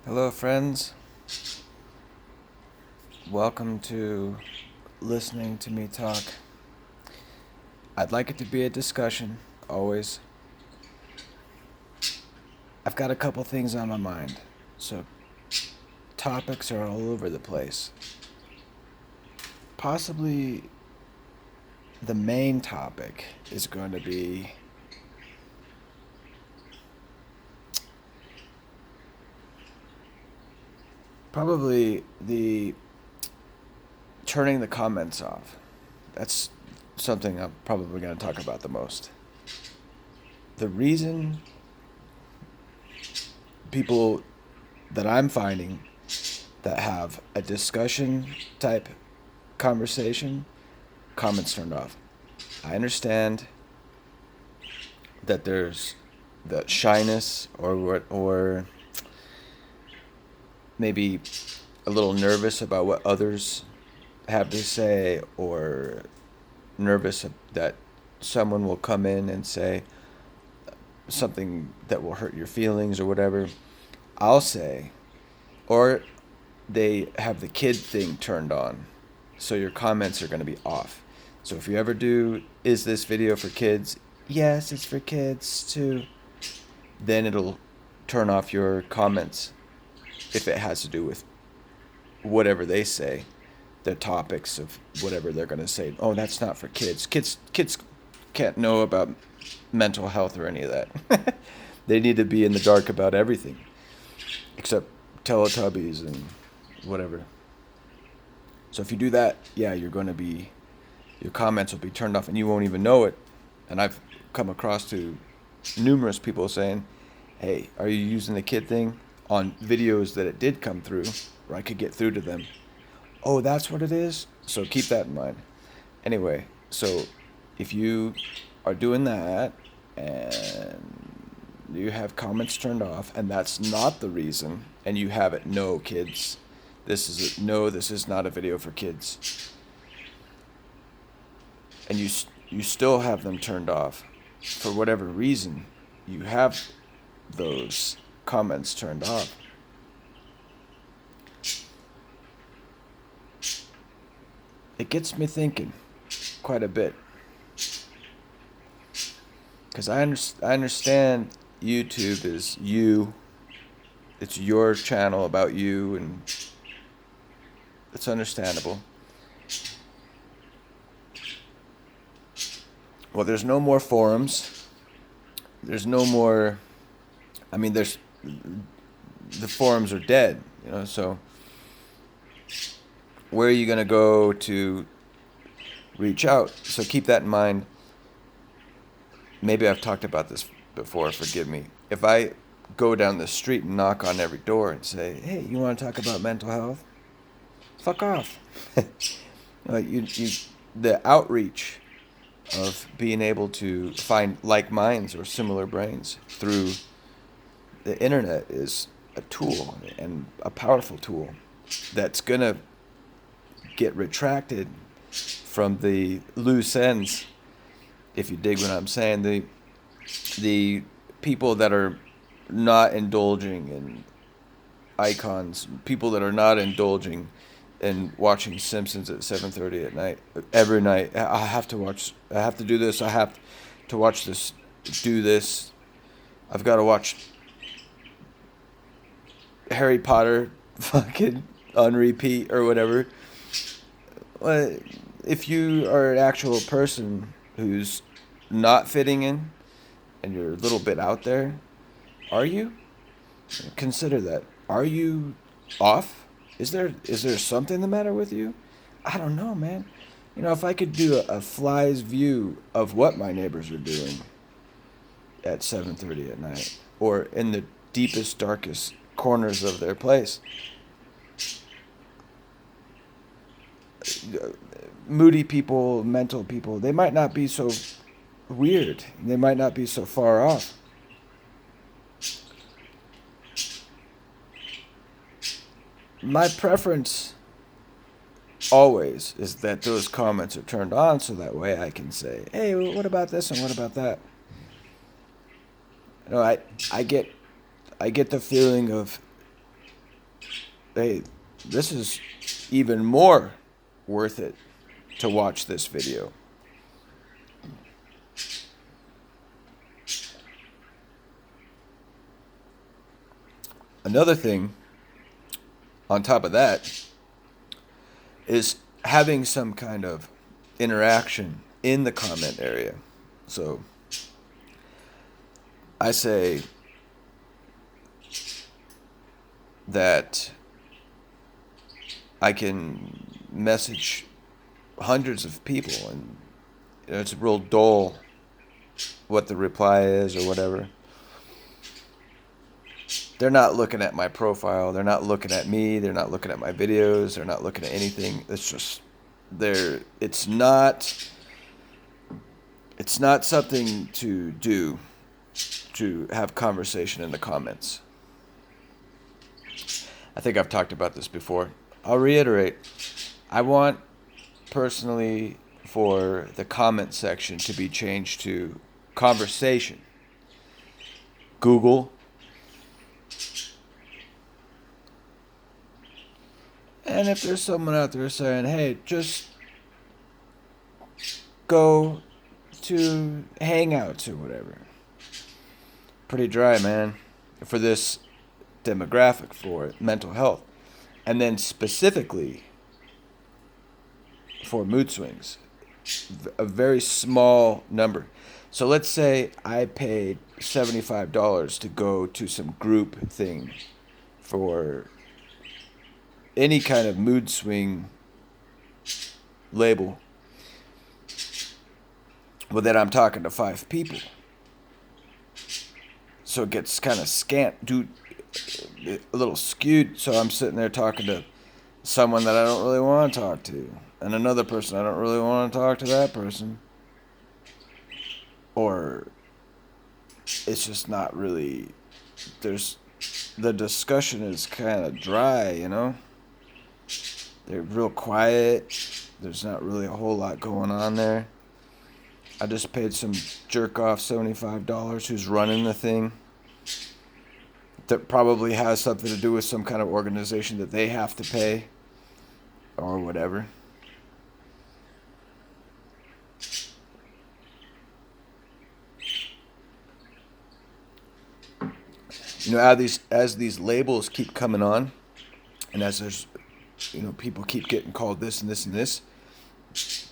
Hello, friends. Welcome to listening to me talk. I'd like it to be a discussion, always. I've got a couple things on my mind, so topics are all over the place. Possibly the main topic is going to be probably the turning the comments off. That's something I'm probably going to talk about the most. The reason people that I'm finding that have a discussion type conversation, comments turned off. I understand that there's the shyness or maybe a little nervous about what others have to say, or nervous that someone will come in and say something that will hurt your feelings or whatever. I'll say, or they have the kid thing turned on, so your comments are going to be off. So if you ever do, is this video for kids? Yes, it's for kids too. Then it'll turn off your comments if it has to do with whatever they say, the topics of whatever they're going to say. Oh, that's not for kids. Kids can't know about mental health or any of that. They need to be in the dark about everything except Teletubbies and whatever. So if you do that, yeah, your comments will be turned off and you won't even know it. And I've come across to numerous people saying, hey, are you using the kid thing on videos that it did come through where I could get through to them? Oh, that's what it is? So keep that in mind. Anyway, so if you are doing that and you have comments turned off and that's not the reason, and you have it, no, kids, this is not a video for kids, and you still have them turned off for whatever reason, you have those comments turned off. It gets me thinking quite a bit, because I understand YouTube is you. It's your channel about you, and it's understandable. Well, there's no more forums. There's no more. I mean, the forums are dead, so where are you going to go to reach out? So keep that in mind. Maybe I've talked about this before, forgive me. If I go down the street and knock on every door and say, hey, you want to talk about mental health? Fuck off. The outreach of being able to find like minds or similar brains through the internet is a tool, and a powerful tool that's going to get retracted from the loose ends, if you dig what I'm saying. The people that are not indulging in icons, people that are not indulging in watching Simpsons at 7:30 at night, every night. I have to do this, I have to watch this, do this. I've got to watch Harry Potter fucking on repeat or whatever. If you are an actual person who's not fitting in and you're a little bit out there, are you? Consider that. Are you off? Is there something the matter with you? I don't know, man. If I could do a fly's view of what my neighbors are doing at 7:30 at night, or in the deepest, darkest corners of their place. Moody people, mental people, they might not be so weird. They might not be so far off. My preference always is that those comments are turned on, so that way I can say, hey, what about this and what about that? I get the feeling of hey, this is even more worth it to watch this video. Another thing on top of that is having some kind of interaction in the comment area. So I say that I can message hundreds of people, and it's real dull what the reply is or whatever. They're not looking at my profile. They're not looking at me. They're not looking at my videos. They're not looking at anything. It's just it's not something to do, to have conversation in the comments. I think I've talked about this before. I'll reiterate. I want personally for the comment section to be changed to conversation. Google. And if there's someone out there saying, hey, just go to Hangouts or whatever. Pretty dry, man, for this demographic for mental health. And then specifically for mood swings, a very small number. So let's say I paid $75 to go to some group thing for any kind of mood swing label. Well, then I'm talking to 5 people. So it gets kind of scant, dude, a little skewed. So I'm sitting there talking to someone that I don't really want to talk to, and another person I don't really want to talk to that person. Or it's just not really, the discussion is kind of dry, you know? They're real quiet. There's not really a whole lot going on there. I just paid some jerk off $75 who's running the thing. That probably has something to do with some kind of organization that they have to pay or whatever. You know, as these labels keep coming on, and as there's, you know, people keep getting called this and this and this,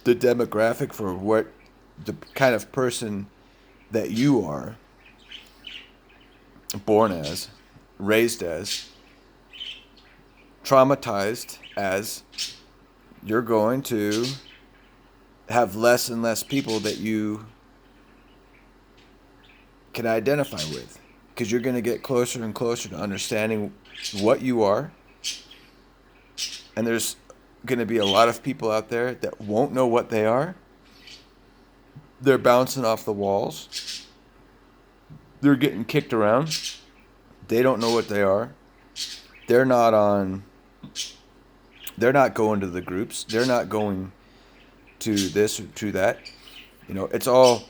the demographic for what the kind of person that you are born as, raised as, traumatized as, you're going to have less and less people that you can identify with, because you're going to get closer and closer to understanding what you are. And there's going to be a lot of people out there that won't know what they are. They're bouncing off the walls. They're getting kicked around. They don't know what they are. They're not going to the groups. They're not going to this or to that. You know, it's all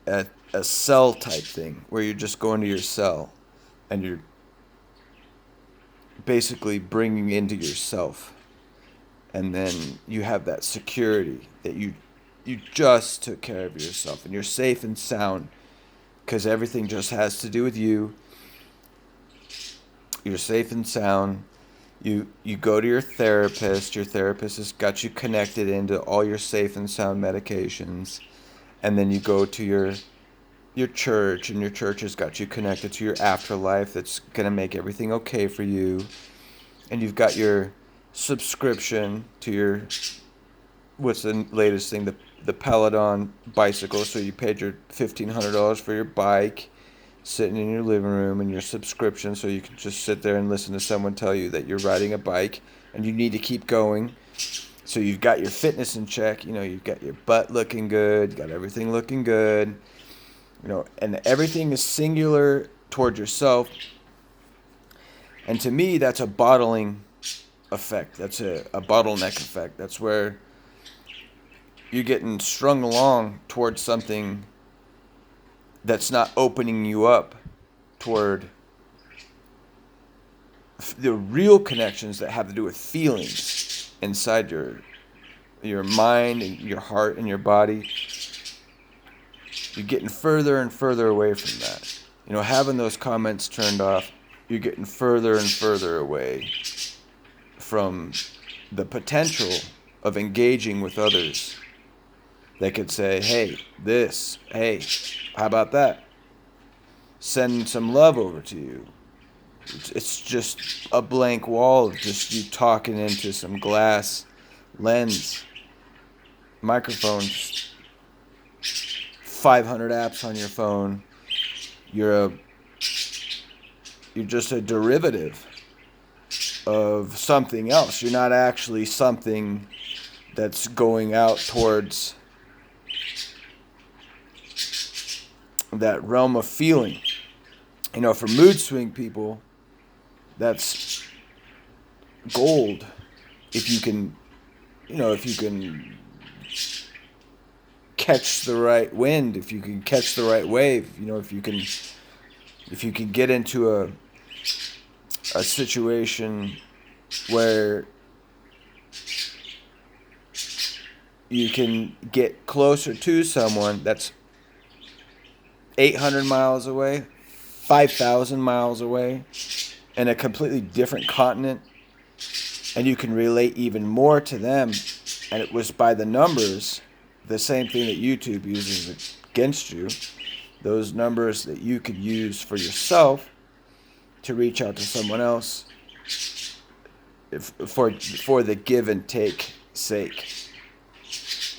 a cell type thing where you're just going to your cell and you're basically bringing into yourself. And then you have that security that you just took care of yourself and you're safe and sound because everything just has to do with you. You're safe and sound. You go to your therapist. Your therapist has got you connected into all your safe and sound medications. And then you go to your church, and your church has got you connected to your afterlife that's going to make everything okay for you. And you've got your subscription to your, what's the latest thing, the Peloton bicycle. So you paid your $1,500 for your bike, sitting in your living room, and your subscription, so you can just sit there and listen to someone tell you that you're riding a bike and you need to keep going. So you've got your fitness in check, you know, you've got your butt looking good, you got everything looking good, you know, and everything is singular toward yourself. And to me, that's a bottling effect. That's a bottleneck effect. That's where you're getting strung along towards something that's not opening you up toward the real connections that have to do with feelings inside your mind and your heart and your body, you're getting further and further away from that. Having those comments turned off, you're getting further and further away from the potential of engaging with others. They could say, hey, how about that? Send some love over to you. It's just a blank wall of just you talking into some glass lens. Microphones, 500 apps on your phone. You're just a derivative of something else. You're not actually something that's going out towards that realm of feeling. For mood swing people, that's gold. If you can catch the right wind, if you can catch the right wave, if you can get into a situation where you can get closer to someone that's 800 miles away, 5,000 miles away, in a completely different continent, and you can relate even more to them, and it was by the numbers, the same thing that YouTube uses against you, those numbers that you could use for yourself to reach out to someone else for the give and take sake.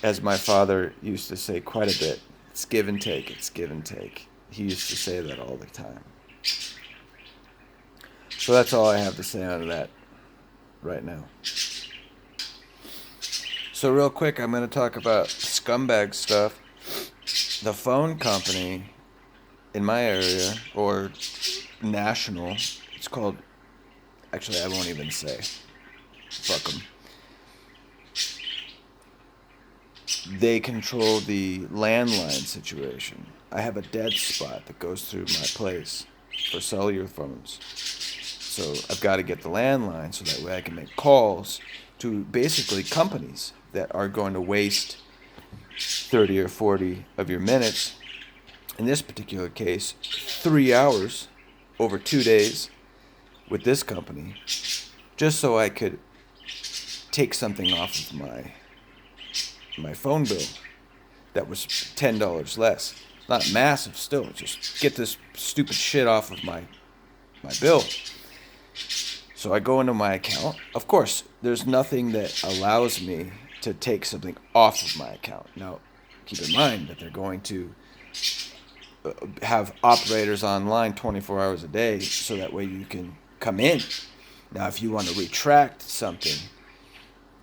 As my father used to say quite a bit, it's give and take, it's give and take. He used to say that all the time. So that's all I have to say on that right now. So real quick, I'm going to talk about scumbag stuff. The phone company in my area, or national, it's called, actually I won't even say. Fuck them. They control the landline situation. I have a dead spot that goes through my place for cellular phones. So I've got to get the landline so that way I can make calls to basically companies that are going to waste 30 or 40 of your minutes. In this particular case, 3 hours over 2 days with this company, just so I could take something off of my phone bill that was $10 less. Not massive still, just get this stupid shit off of my bill. So I go into my account. Of course, there's nothing that allows me to take something off of my account. Now, keep in mind that they're going to have operators online 24 hours a day, so that way you can come in. Now, if you want to retract something,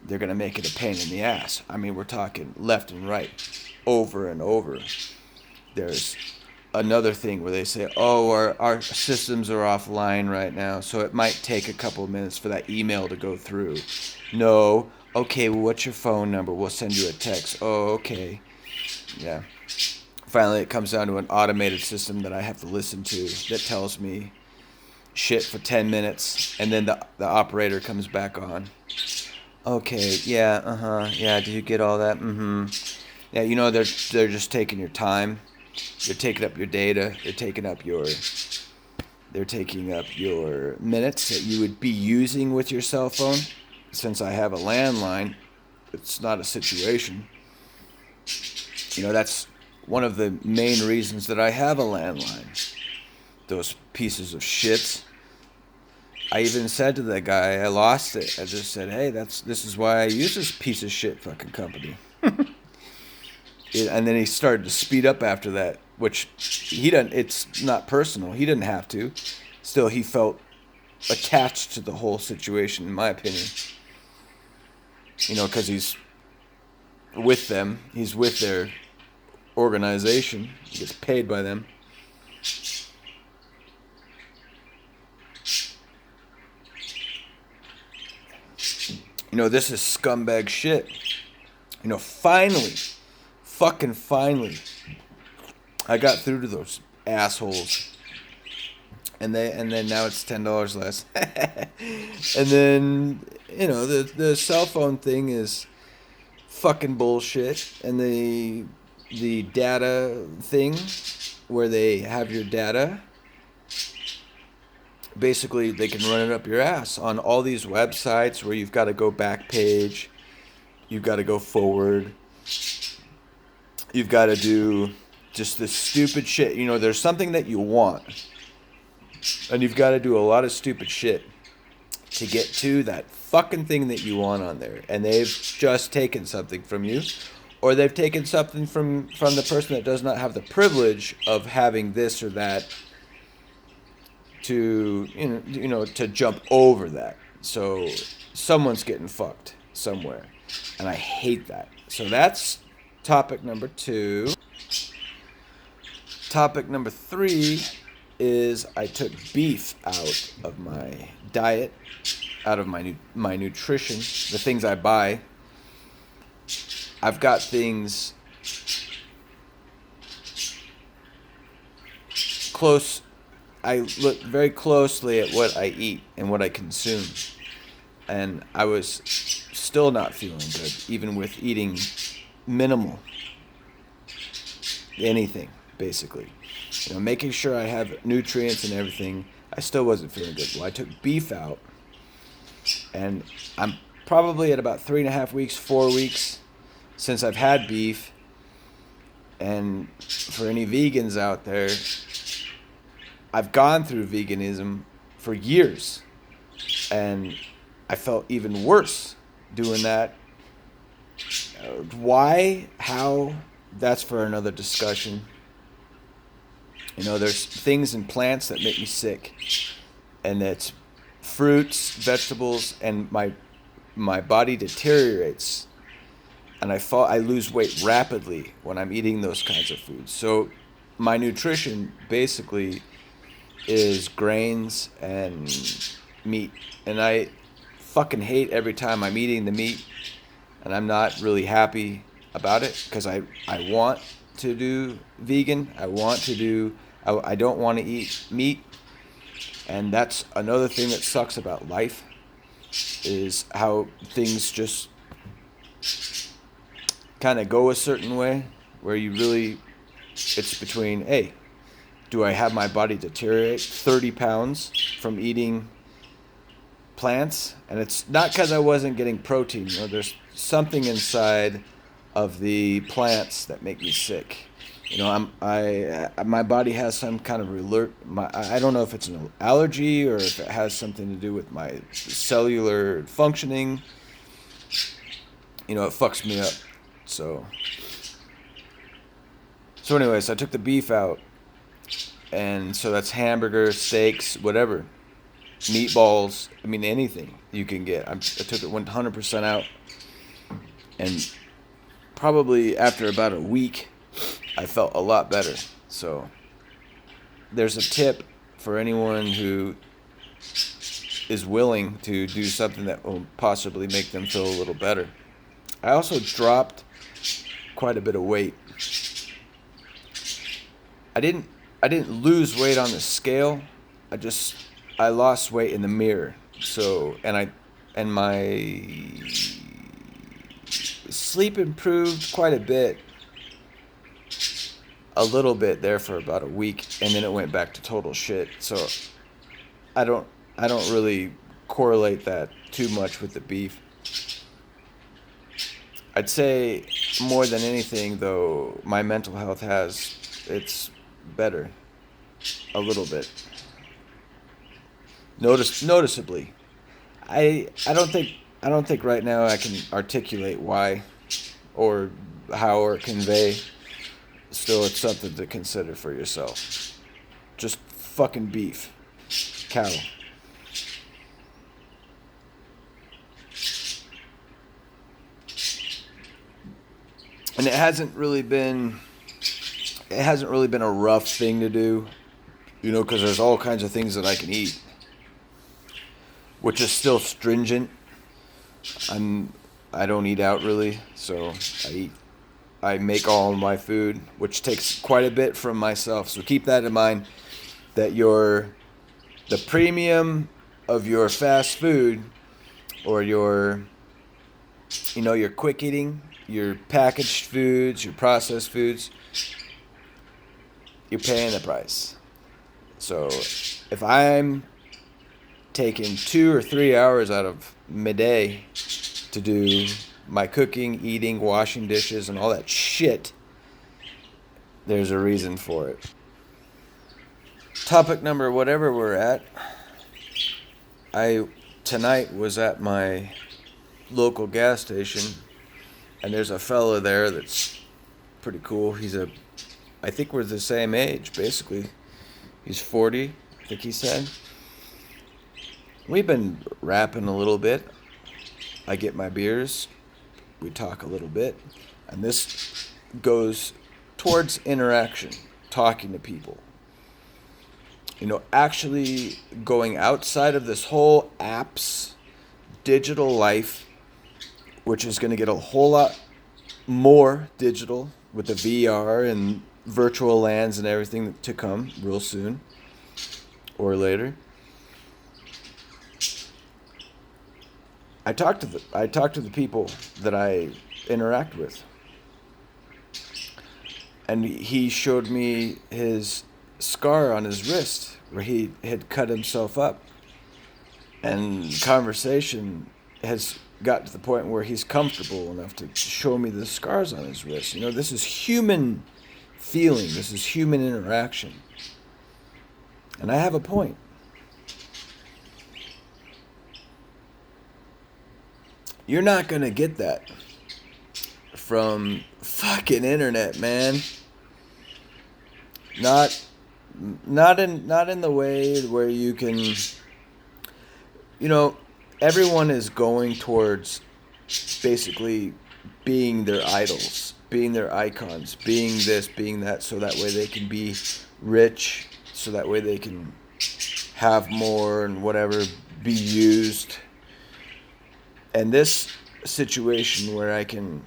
they're going to make it a pain in the ass. I mean, we're talking left and right, over and over. There's another thing where they say, oh, our systems are offline right now, so it might take a couple of minutes for that email to go through. No. Okay, well, what's your phone number? We'll send you a text. Oh, okay. Yeah. Finally, it comes down to an automated system that I have to listen to that tells me shit for 10 minutes, and then the operator comes back on. Okay, yeah, yeah, did you get all that? Yeah, they're just taking your time. They're taking up your data. They're taking up your minutes that you would be using with your cell phone. Since I have a landline, it's not a situation. That's one of the main reasons that I have a landline. Those pieces of shit. I even said to that guy, I lost it. I just said, hey, this is why I use this piece of shit fucking company. And then he started to speed up after that, which it's not personal. He didn't have to. Still, he felt attached to the whole situation, in my opinion. Because he's with them. He's with their organization. He gets paid by them. This is scumbag shit. Finally, I got through to those assholes. and then now it's $10 less. And then the cell phone thing is fucking bullshit, and the data thing where they have your data, basically they can run it up your ass on all these websites where you've got to go back page, you've got to go forward, you've got to do just this stupid shit. There's something that you want, and you've got to do a lot of stupid shit to get to that fucking thing that you want on there. And they've just taken something from you, or they've taken something from the person that does not have the privilege of having this or that to to jump over that. So someone's getting fucked somewhere, and I hate that. So that's topic number 2. Topic number 3 is I took beef out of my diet, out of my nutrition, the things I buy. I've got things close. I look very closely at what I eat and what I consume, and I was still not feeling good, even with eating minimal anything, basically. Making sure I have nutrients and everything. I still wasn't feeling good. Well, I took beef out, and I'm probably at about 3.5 weeks, 4 weeks since I've had beef. And for any vegans out there, I've gone through veganism for years, and I felt even worse doing that. Why? How? That's for another discussion. There's things in plants that make me sick, and it's fruits, vegetables, and my body deteriorates, and I lose weight rapidly when I'm eating those kinds of foods. So my nutrition basically is grains and meat, and I fucking hate every time I'm eating the meat, and I'm not really happy about it because I want to do vegan. I don't want to eat meat. And that's another thing that sucks about life, is how things just kind of go a certain way, where it's between, hey, do I have my body deteriorate 30 pounds from eating plants? And it's not because I wasn't getting protein. There's something inside of the plants that make me sick. My body has some kind of I don't know if it's an allergy or if it has something to do with my cellular functioning. It fucks me up. So anyways, I took the beef out, and so that's hamburgers, steaks, whatever, meatballs. I mean, anything you can get. I took it 100% out, and probably after about a week, I felt a lot better. So there's a tip for anyone who is willing to do something that will possibly make them feel a little better. I also dropped quite a bit of weight. I didn't lose weight on the scale. I lost weight in the mirror. So and my sleep improved quite a bit. A little bit there for about a week, and then it went back to total shit. So I don't really correlate that too much with the beef. I'd say more than anything, though, my mental health it's better a little bit. Noticeably. I don't think right now I can articulate why or how or convey. Still, it's something to consider for yourself. Just fucking beef. Cattle. And it hasn't really been a rough thing to do, because there's all kinds of things that I can eat, which is still stringent. I don't eat out really, so I make all my food, which takes quite a bit from myself. So keep that in mind, that your the premium of your fast food or your quick eating, your packaged foods, your processed foods, you're paying the price. So if I'm taking 2 or 3 hours out of midday to do my cooking, eating, washing dishes, and all that shit, there's a reason for it. Topic number whatever we're at. I tonight was at my local gas station, and there's a fella there that's pretty cool. I think we're the same age, basically. He's 40, I think he said. We've been rapping a little bit. I get my beers. We talk a little bit. And this goes towards interaction, talking to people. Actually going outside of this whole apps, digital life, which is going to get a whole lot more digital with the VR and virtual lands and everything to come real soon or later. I talk to the people that I interact with, and he showed me his scar on his wrist where he had cut himself up, and conversation has got to the point where he's comfortable enough to show me the scars on his wrist. This is human feeling. This is human interaction, and I have a point. You're not going to get that from fucking internet, man. Not in the way where you can, everyone is going towards basically being their idols, being their icons, being this, being that, so that way they can be rich, so that way they can have more and whatever, be used. And this situation where I can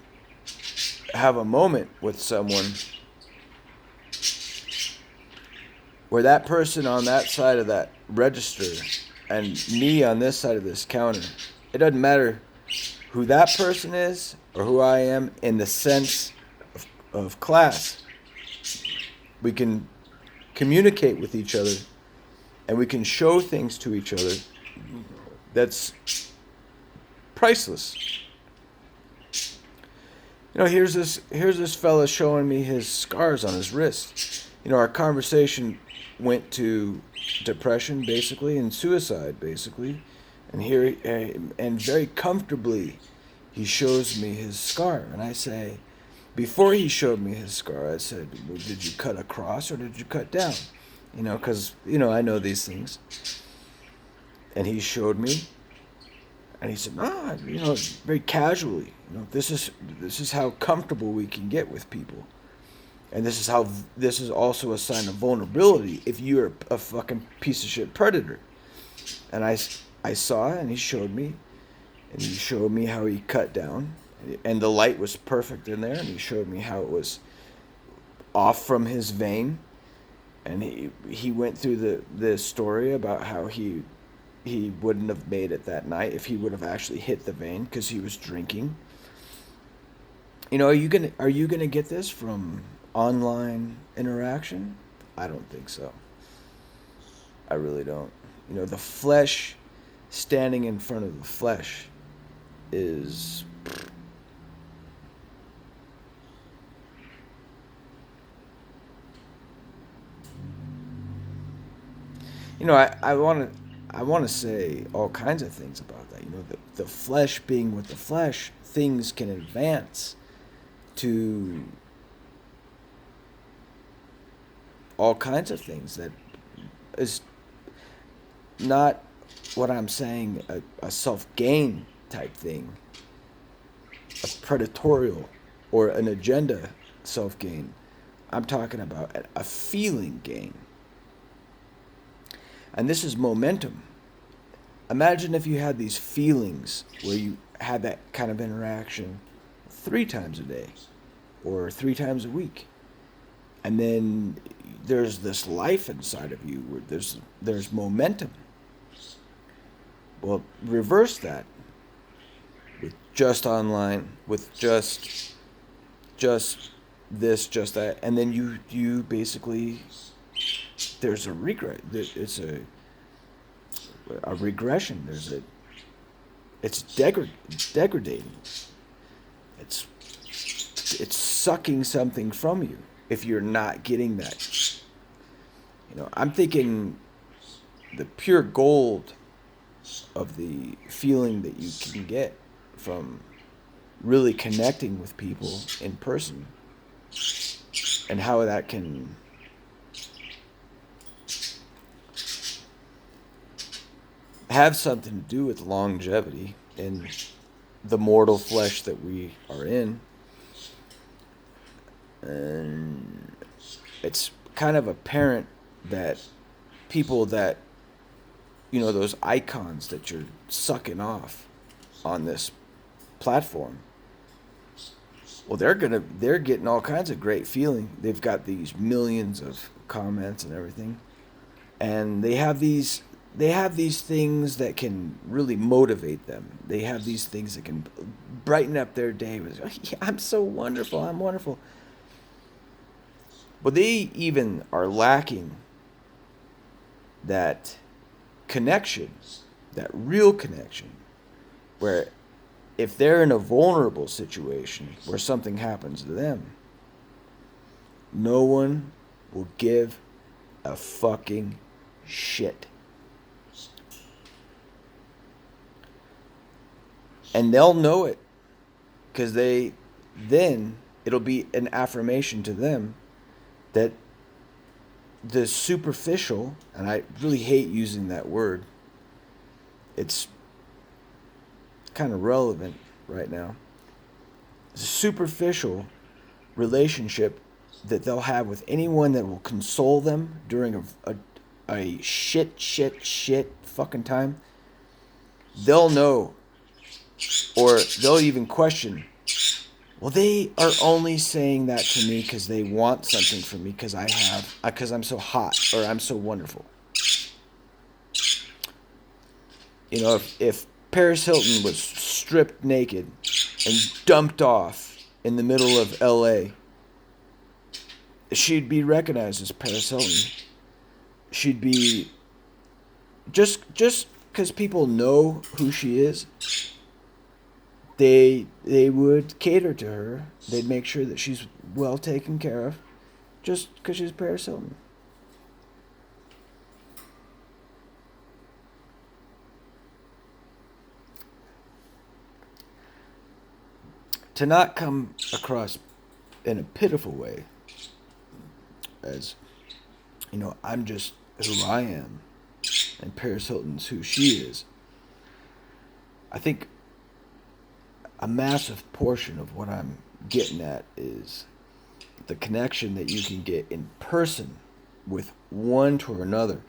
have a moment with someone where that person on that side of that register and me on this side of this counter, it doesn't matter who that person is or who I am in the sense of class. We can communicate with each other and we can show things to each other that's priceless. Here's this fella showing me his scars on his wrist. Our conversation went to depression basically and suicide basically, and very comfortably he shows me his scar, and I say, before he showed me his scar, I said, well, did you cut across or did you cut down? Because I know these things. And he showed me. And he said, very casually, this is how comfortable we can get with people. And this is also a sign of vulnerability if you're a fucking piece of shit predator. And I saw it, and he showed me. And he showed me how he cut down. And the light was perfect in there. And he showed me how it was off from his vein. And he went through the story about how he wouldn't have made it that night if he would have actually hit the vein because he was drinking. Are you gonna get this from online interaction? I don't think so. I really don't. The flesh standing in front of the flesh is I want to say all kinds of things about that. The flesh being with the flesh, things can advance to all kinds of things that is not what I'm saying, a self-gain type thing, a predatorial or an agenda self-gain. I'm talking about a feeling gain. And this is momentum. Imagine if you had these feelings where you had that kind of interaction 3 times a day or 3 times a week. And then there's this life inside of you where there's momentum. Well, reverse that with just online, with just this, just that, and then you basically, there's a regret. It's a regression. It's degrading. It's it's sucking something from you if you're not getting that. I'm thinking the pure gold of the feeling that you can get from really connecting with people in person, and how that can have something to do with longevity in the mortal flesh that we are in. And it's kind of apparent that people that, those icons that you're sucking off on this platform, well, they're getting all kinds of great feeling. They've got these millions of comments and everything, and they have these things that can really motivate them. They have these things that can brighten up their day with, "Oh, yeah, I'm so wonderful, I'm wonderful." But they even are lacking that connection, that real connection, where if they're in a vulnerable situation where something happens to them, no one will give a fucking shit. And they'll know it, because then it'll be an affirmation to them that the superficial, and I really hate using that word, it's kind of relevant right now, the superficial relationship that they'll have with anyone that will console them during a shit fucking time, they'll know, or they'll even question, well, they are only saying that to me because they want something from me, because I'm so hot, or I'm so wonderful. If Paris Hilton was stripped naked and dumped off in the middle of LA, she'd be recognized as Paris Hilton. She'd be, just because people know who she is, they would cater to her. They'd make sure that she's well taken care of, just because she's Paris Hilton. To not come across in a pitiful way as, I'm just who I am, and Paris Hilton's who she is. I think a massive portion of what I'm getting at is the connection that you can get in person with one to another.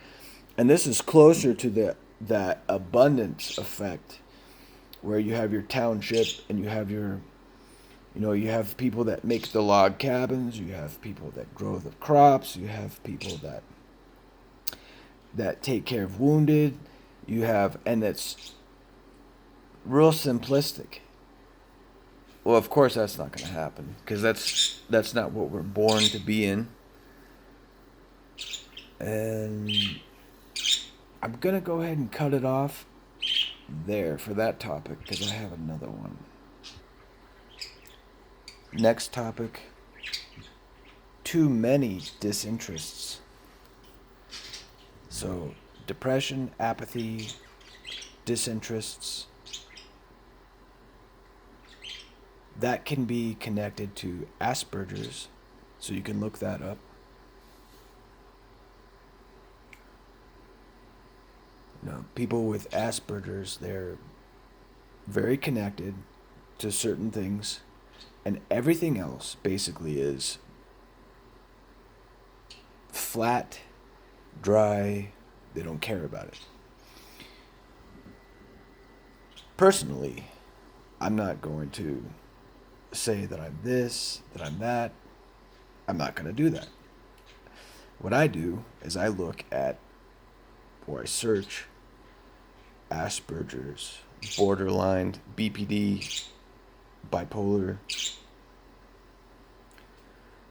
And this is closer to that abundance effect, where you have your township and you have you have people that make the log cabins, you have people that grow the crops, you have people that take care of wounded, and that's real simplistic. Well, of course that's not going to happen, because that's not what we're born to be in. And I'm going to go ahead and cut it off there for that topic, because I have another one. Next topic: too many disinterests. So, depression, apathy, disinterests, that can be connected to Asperger's, so you can look that up. People with Asperger's, they're very connected to certain things, and everything else basically is flat, dry. They don't care about it. Personally, I'm not going to say that I'm this, that I'm that. I'm not going to do that. What I do is I look at, or I search Asperger's, borderline, BPD, bipolar,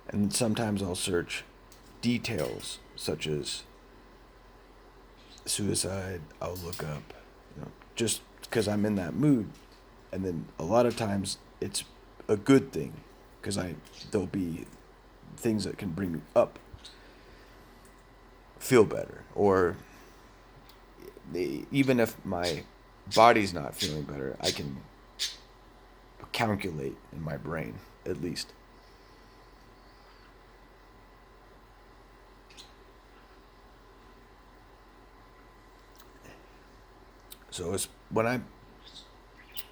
and sometimes I'll search details such as suicide. I'll look up, just because I'm in that mood, and then a lot of times it's a good thing because there'll be things that can bring me up, feel better, or even if my body's not feeling better, I can calculate in my brain at least. So it's when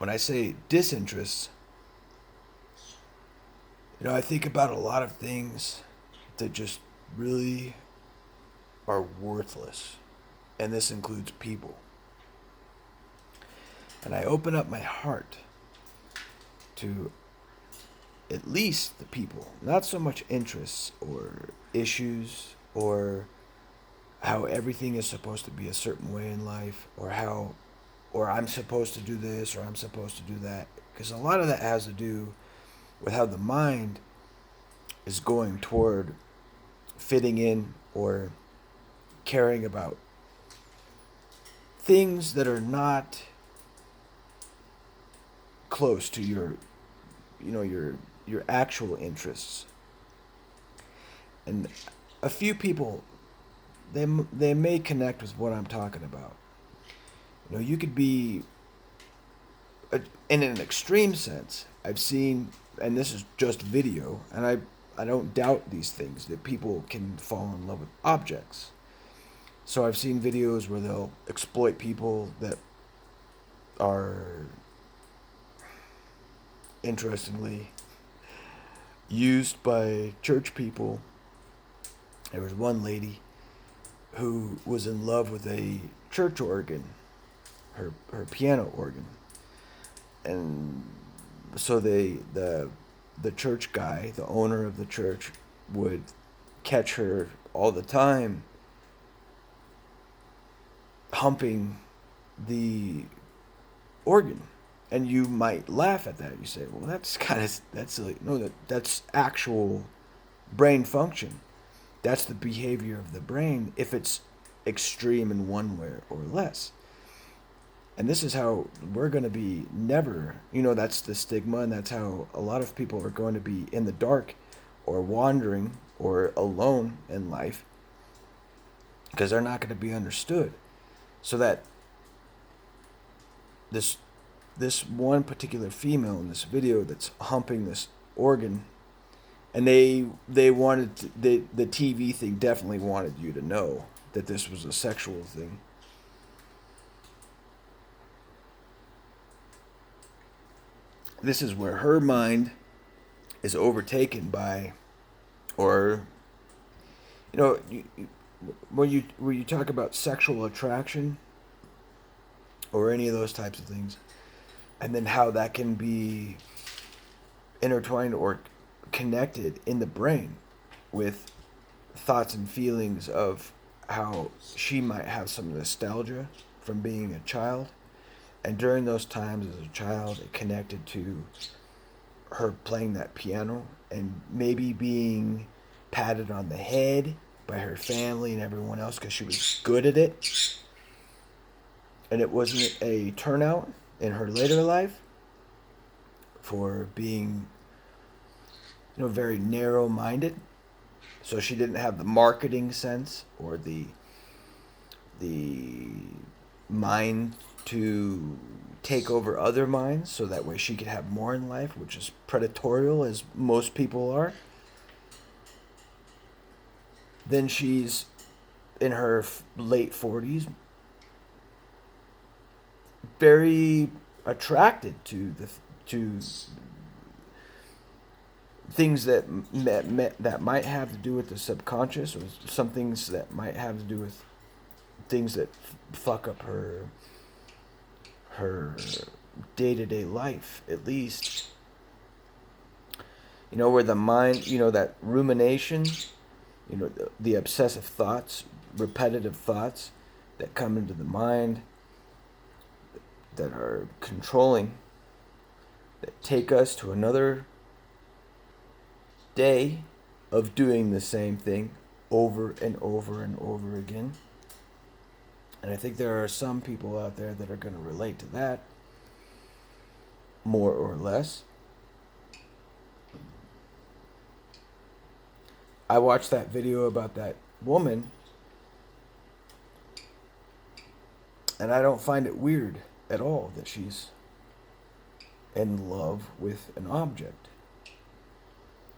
I say disinterest, I think about a lot of things that just really are worthless, and this includes people. And I open up my heart to at least the people, not so much interests or issues or how everything is supposed to be a certain way in life, or I'm supposed to do this or I'm supposed to do that, because a lot of that has to do with how the mind is going toward fitting in or caring about things that are not close to your actual interests. And a few people, they may connect with what I'm talking about. You could be in an extreme sense. I've seen, and this is just video, and I don't doubt these things, that people can fall in love with objects. So I've seen videos where they'll exploit people that are, interestingly, used by church people. There was one lady who was in love with a church organ, her piano organ, and so the church guy, the owner of the church, would catch her all the time humping the organ. And you might laugh at that. You say, well, that's silly. No, that's actual brain function. That's the behavior of the brain if it's extreme in one way or less. And this is how we're going to be never, that's the stigma, and that's how a lot of people are going to be in the dark or wandering or alone in life, because they're not going to be understood. So that this one particular female in this video that's humping this organ, and they wanted the TV thing definitely wanted you to know that this was a sexual thing. This is where her mind is overtaken by, or when you talk about sexual attraction or any of those types of things, and then how that can be intertwined or connected in the brain with thoughts and feelings of how she might have some nostalgia from being a child. And during those times as a child, it connected to her playing that piano and maybe being patted on the head by her family and everyone else because she was good at it. And it wasn't a turnout in her later life for being, very narrow-minded. So she didn't have the marketing sense or the mind to take over other minds, so that way she could have more in life, which is predatorial as most people are. Then she's in her late 40s, very attracted to things that might have to do with the subconscious, or some things that might have to do with things that fuck up her day-to-day life, at least. Where the mind, that rumination, The obsessive thoughts, repetitive thoughts that come into the mind that are controlling, that take us to another day of doing the same thing over and over and over again. And I think there are some people out there that are going to relate to that more or less. I watched that video about that woman, and I don't find it weird at all that she's in love with an object.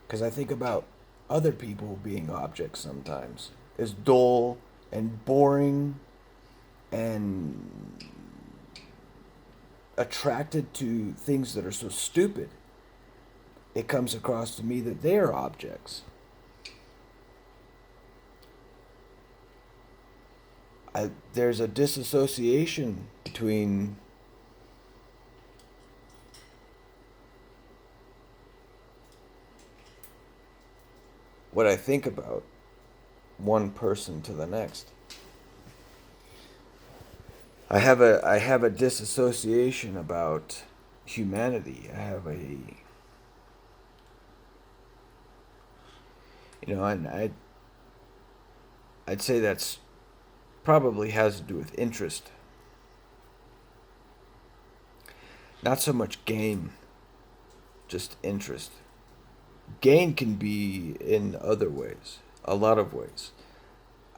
Because I think about other people being objects sometimes. As dull and boring and attracted to things that are so stupid, it comes across to me that they are objects. There's a disassociation between what I think about one person to the next. I have a disassociation about humanity. I have and I'd say that's probably has to do with interest. Not so much gain, just interest. Gain can be in other ways, a lot of ways.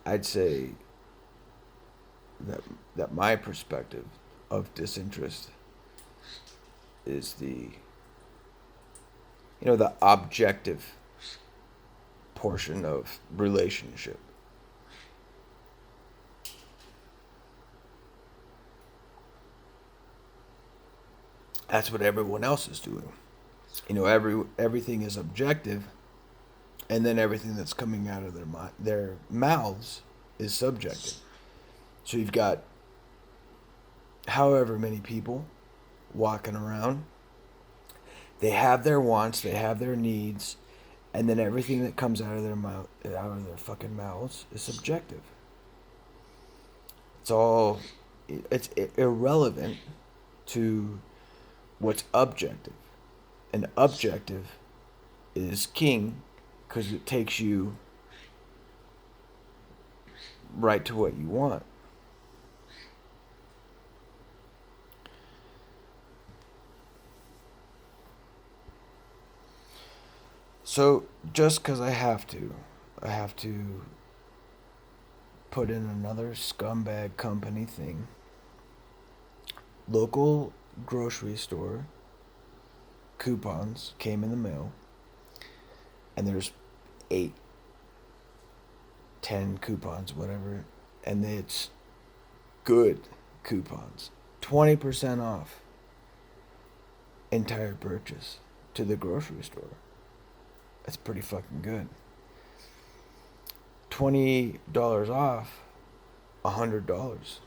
I'd say that my perspective of disinterest is the objective portion of relationship. That's what everyone else is doing. Everything is objective, and then everything that's coming out of their mouths is subjective. So you've got however many people walking around. They have their wants, they have their needs, and then everything that comes out of their mouth, out of their fucking mouths, is subjective. It's irrelevant to what's objective. And objective is king because it takes you right to what you want. So just because I have to put in another scumbag company thing. Local grocery store coupons came in the mail, and there's 8, 10 coupons, whatever, and it's good coupons. 20% off entire purchase to the grocery store. That's pretty fucking good. $20 off $100.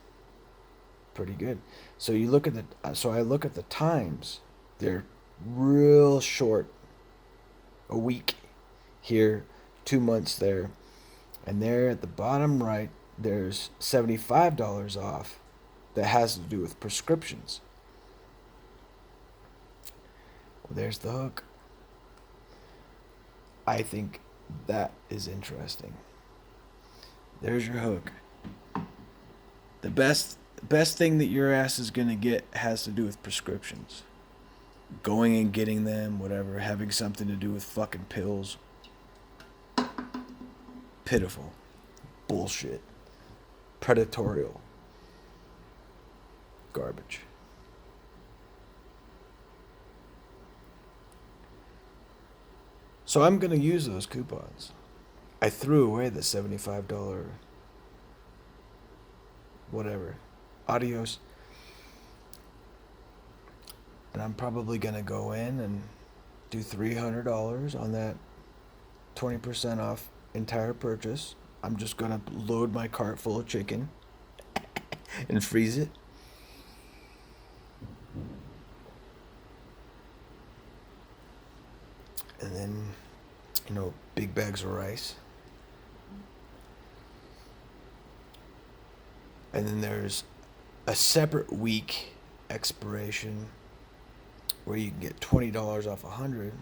Pretty good. So I look at the times. They're real short. A week here, 2 months there. And there at the bottom right, there's $75 off that has to do with prescriptions. Well, there's the hook. I think that is interesting. There's your hook. The best thing that your ass is going to get has to do with prescriptions. Going and getting them, whatever, having something to do with fucking pills. Pitiful. Bullshit. Predatorial. Garbage. So I'm going to use those coupons. I threw away the $75 whatever. Adios. And I'm probably going to go in and do $300 on that 20% off entire purchase. I'm just going to load my cart full of chicken and freeze it. And then, big bags of rice. And then there's a separate week expiration where you can get $20 off 100.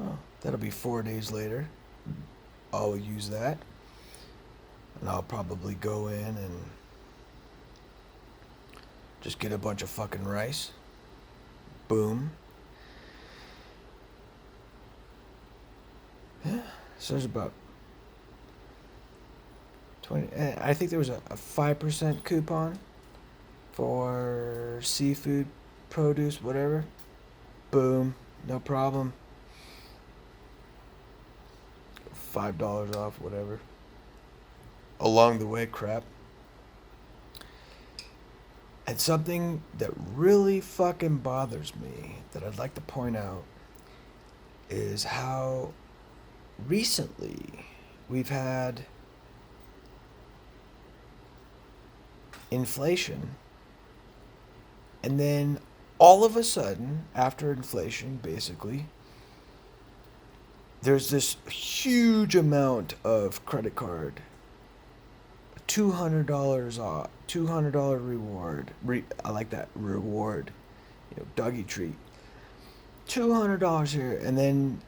Oh, that'll be 4 days later. I'll use that. And I'll probably go in and just get a bunch of fucking rice. Boom. Yeah. So there's about 20. I think there was a 5% coupon for seafood, produce, whatever. Boom. No problem. $5 off, whatever. Along the way, crap. And something that really fucking bothers me that I'd like to point out is how recently we've had inflation, and then all of a sudden, after inflation, basically, there's this huge amount of credit card, $200 off, $200 reward. I like that reward, Dougie treat. $200 here, and then,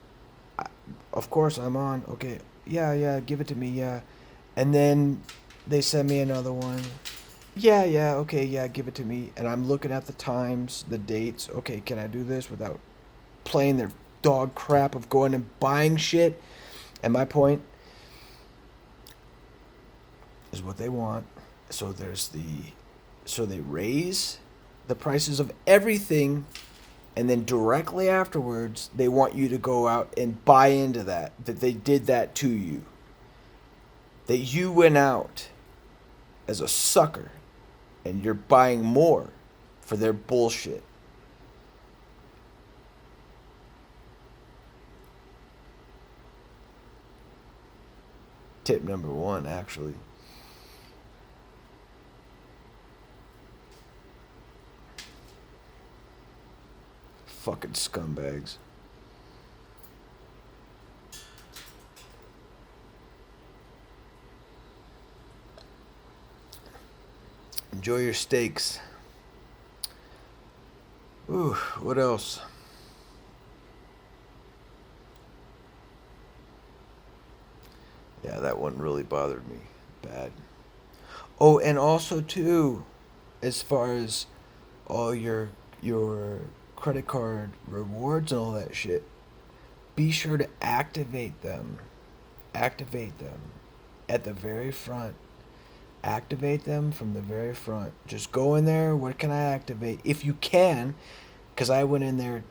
of course, I'm on. Okay, yeah, give it to me, yeah, and then they send me another one. Yeah, okay, yeah, give it to me, and I'm looking at the times, the dates. Okay, can I do this without playing their dog crap of going and buying shit? And my point is what they want. So they raise the prices of everything, and then directly afterwards they want you to go out and buy into that they did that to you, that you went out as a sucker and you're buying more for their bullshit. Tip number 1, actually. Fucking scumbags. Enjoy your steaks. Ooh, what else? Yeah, that one really bothered me bad. Oh, and also too, as far as all your credit card rewards and all that shit, be sure to activate them. Activate them at the very front. Activate them from the very front. Just go in there. What can I activate? If you can, because I went in there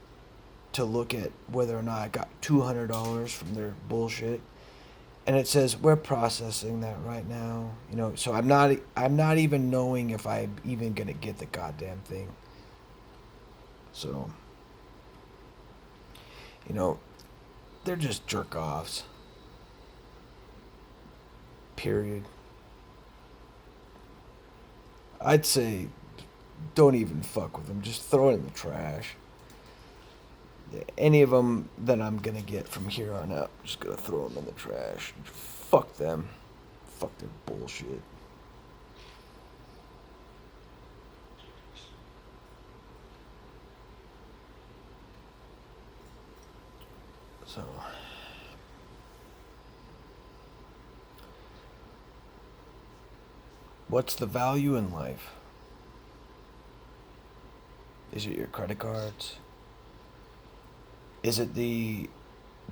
to look at whether or not I got $200 from their bullshit, and it says we're processing that right now. So I'm not even knowing if I'm even gonna get the goddamn thing. So, they're just jerk offs. Period. I'd say don't even fuck with them. Just throw it in the trash. Any of them that I'm gonna get from here on out, I'm just gonna throw them in the trash. Fuck them. Fuck their bullshit. So, what's the value in life? Is it your credit cards? Is it the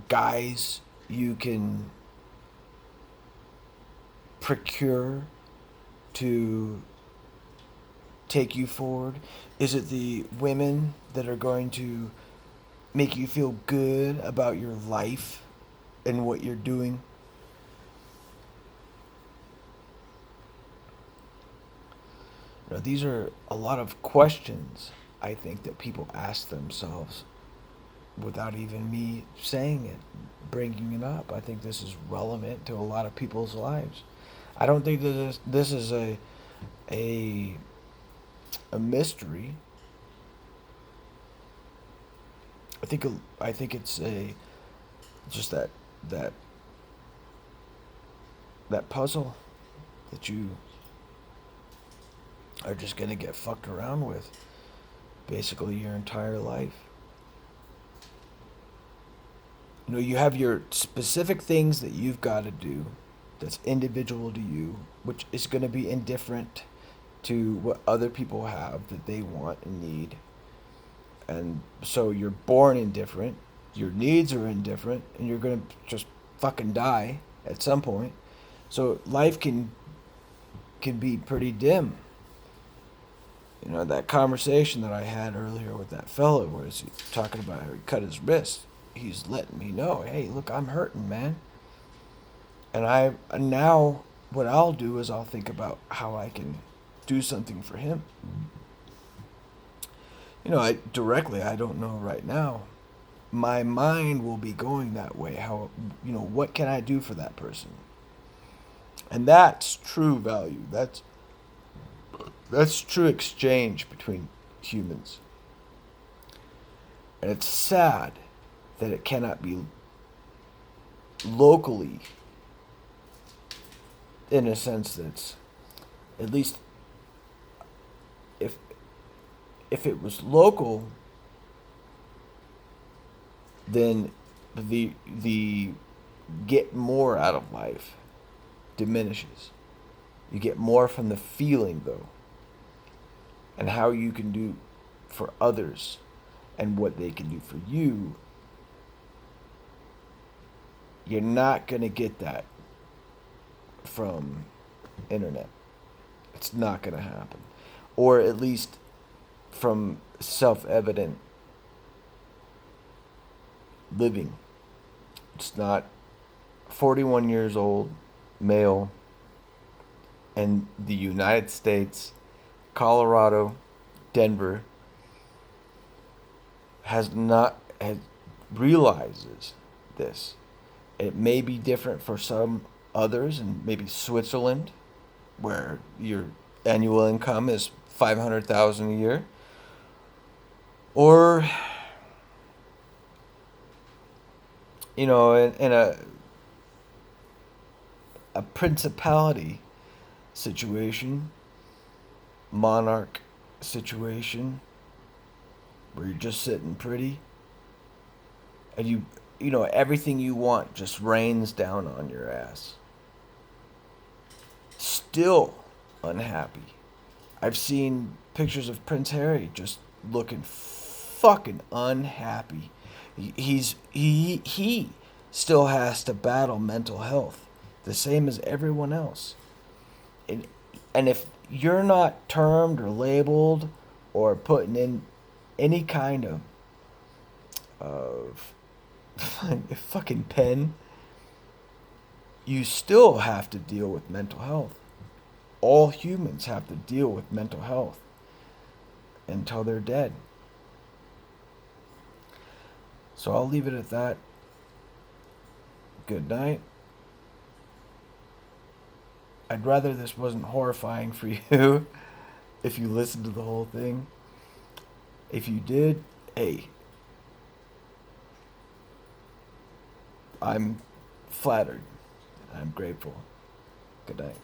guys you can procure to take you forward? Is it the women that are going to make you feel good about your life and what you're doing? These are a lot of questions I think that people ask themselves without even me saying it, bringing it up. I think this is relevant to a lot of people's lives. I don't think that this is a a mystery. I think it's just that that puzzle that you are just going to get fucked around with basically your entire life. You know, you have your specific things that you've got to do that's individual to you, which is going to be indifferent to what other people have that they want and need. And so you're born indifferent, your needs are indifferent, and you're going to just fucking die at some point. So life can be pretty dim. You know, that conversation that I had earlier with that fellow, where he's talking about how he cut his wrist, he's letting me know, hey, look, I'm hurting, man. And now what I'll do is I'll think about how I can do something for him. You know, I don't know right now. My mind will be going that way. How, you know, what can I do for that person? And that's true value. That's true exchange between humans. And it's sad that it cannot be locally, in a sense that's, at least if it was local, then the get more out of life diminishes. You get more from the feeling, though, and how you can do for others and what they can do for you. You're not going to get that from internet. It's not going to happen. Or at least from self-evident living. It's not 41 years old, male, in the United States, Colorado, Denver, has realizes this. It may be different for some others, and maybe Switzerland, where your annual income is 500,000 a year, or you know, in a principality situation, monarch situation, where you're just sitting pretty, and you know, everything you want just rains down on your ass. Still unhappy. I've seen pictures of Prince Harry just looking fucking unhappy. He still has to battle mental health, the same as everyone else. And if you're not termed or labeled or putting in any kind of fucking pen, you still have to deal with mental health. All humans have to deal with mental health until they're dead. So I'll leave it at that. Good night. I'd rather this wasn't horrifying for you if you listened to the whole thing. If you did, hey, I'm flattered. I'm grateful. Good night.